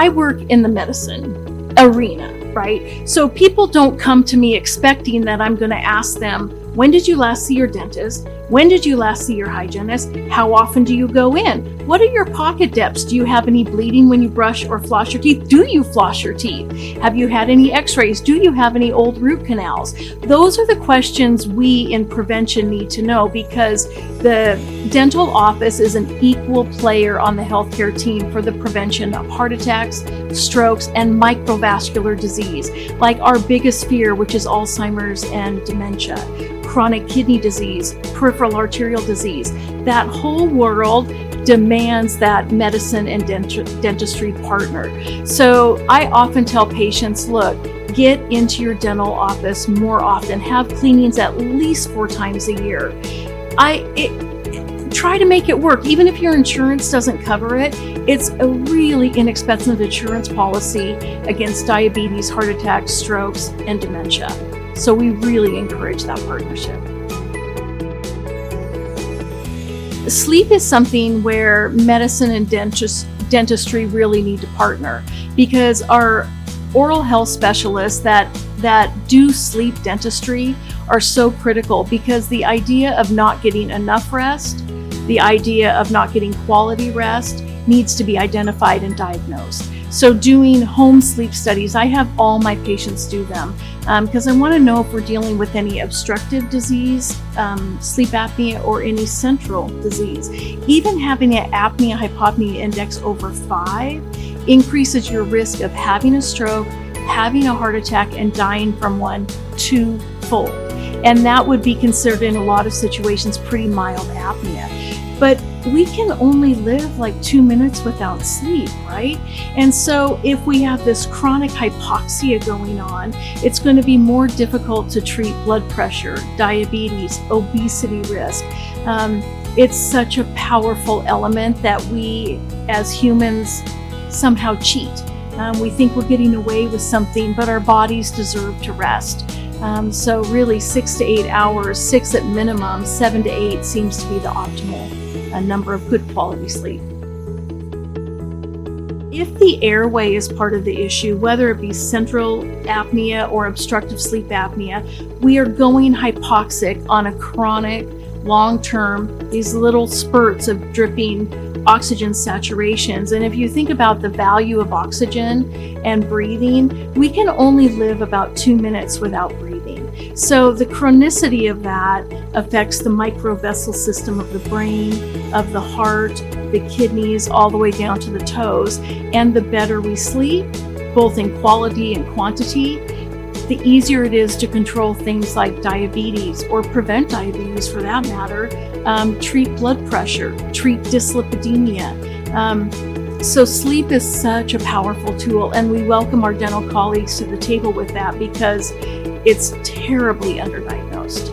I work in the medicine arena, right? So people don't come to me expecting that I'm going to ask them, when did you last see your dentist? When did you last see your hygienist? How often do you go in? What are your pocket depths? Do you have any bleeding when you brush or floss your teeth? Do you floss your teeth? Have you had any x-rays? Do you have any old root canals? Those are the questions we in prevention need to know, because the dental office is an equal player on the healthcare team for the prevention of heart attacks, strokes, and microvascular disease, like our biggest fear, which is Alzheimer's and dementia, chronic kidney disease, peripheral arterial disease. That whole world demands that medicine and dentistry partner. So I often tell patients, look, get into your dental office more often, have cleanings at least 4 times a year. Try to make it work. Even if your insurance doesn't cover it, it's a really inexpensive insurance policy against diabetes, heart attacks, strokes, and dementia. So we really encourage that partnership. Sleep is something where medicine and dentistry really need to partner, because our oral health specialists that do sleep dentistry are so critical, because the idea of not getting enough rest, the idea of not getting quality rest needs to be identified and diagnosed. So doing home sleep studies, I have all my patients do them because I want to know if we're dealing with any obstructive disease, sleep apnea, or any central disease. Even having an apnea-hypopnea index over 5 increases your risk of having a stroke, having a heart attack, and dying from one 2-fold. And that would be considered in a lot of situations pretty mild apnea. But we can only live like 2 minutes without sleep, right? And so if we have this chronic hypoxia going on, it's going to be more difficult to treat blood pressure, diabetes, obesity risk. It's such a powerful element that we as humans somehow cheat. We think we're getting away with something, but our bodies deserve to rest. So really 6 to 8 hours, 6 at minimum, 7 to 8 seems to be the optimal number of good quality sleep. If the airway is part of the issue, whether it be central apnea or obstructive sleep apnea, we are going hypoxic on a chronic, long-term, these little spurts of dripping oxygen saturations. And if you think about the value of oxygen and breathing, we can only live about 2 minutes without breathing. So the chronicity of that affects the microvessel system of the brain, of the heart, the kidneys, all the way down to the toes. And the better we sleep, both in quality and quantity, the easier it is to control things like diabetes, or prevent diabetes for that matter, treat blood pressure, treat dyslipidemia. So sleep is such a powerful tool, and we welcome our dental colleagues to the table with that because it's terribly underdiagnosed.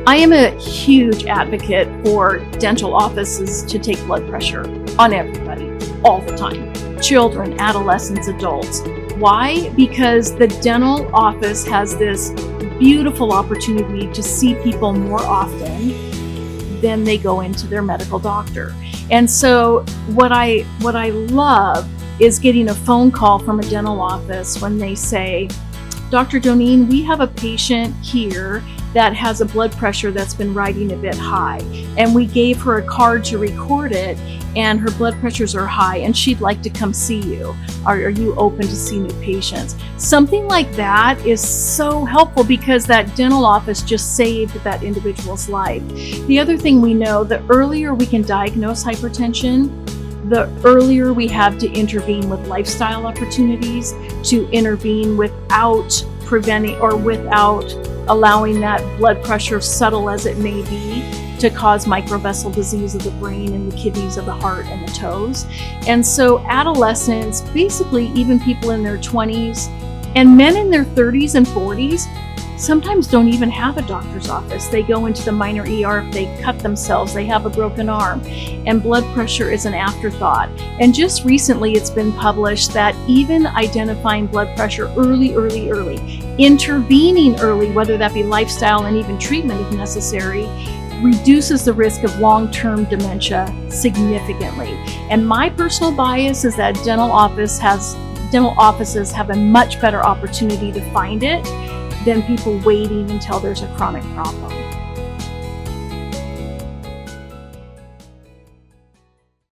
I am a huge advocate for dental offices to take blood pressure on everybody, all the time. Children, adolescents, adults. Why? Because the dental office has this beautiful opportunity to see people more often than they go into their medical doctor. And so what I love is getting a phone call from a dental office when they say, Dr. Doneen, we have a patient here that has a blood pressure that's been riding a bit high, and we gave her a card to record it, and her blood pressures are high and she'd like to come see you. Are you open to see new patients? Something like that is so helpful because that dental office just saved that individual's life. The other thing we know, the earlier we can diagnose hypertension, the earlier we have to intervene with lifestyle opportunities, to intervene without preventing or without allowing that blood pressure, subtle as it may be, to cause microvessel disease of the brain and the kidneys of the heart and the toes. And so adolescents, basically even people in their 20s and men in their 30s and 40s, sometimes don't even have a doctor's office. They go into the minor ER if they cut themselves, they have a broken arm, and blood pressure is an afterthought. And just recently it's been published that even identifying blood pressure early, intervening early, whether that be lifestyle and even treatment if necessary, reduces the risk of long-term dementia significantly. And my personal bias is that dental offices have a much better opportunity to find it than people waiting until there's a chronic problem.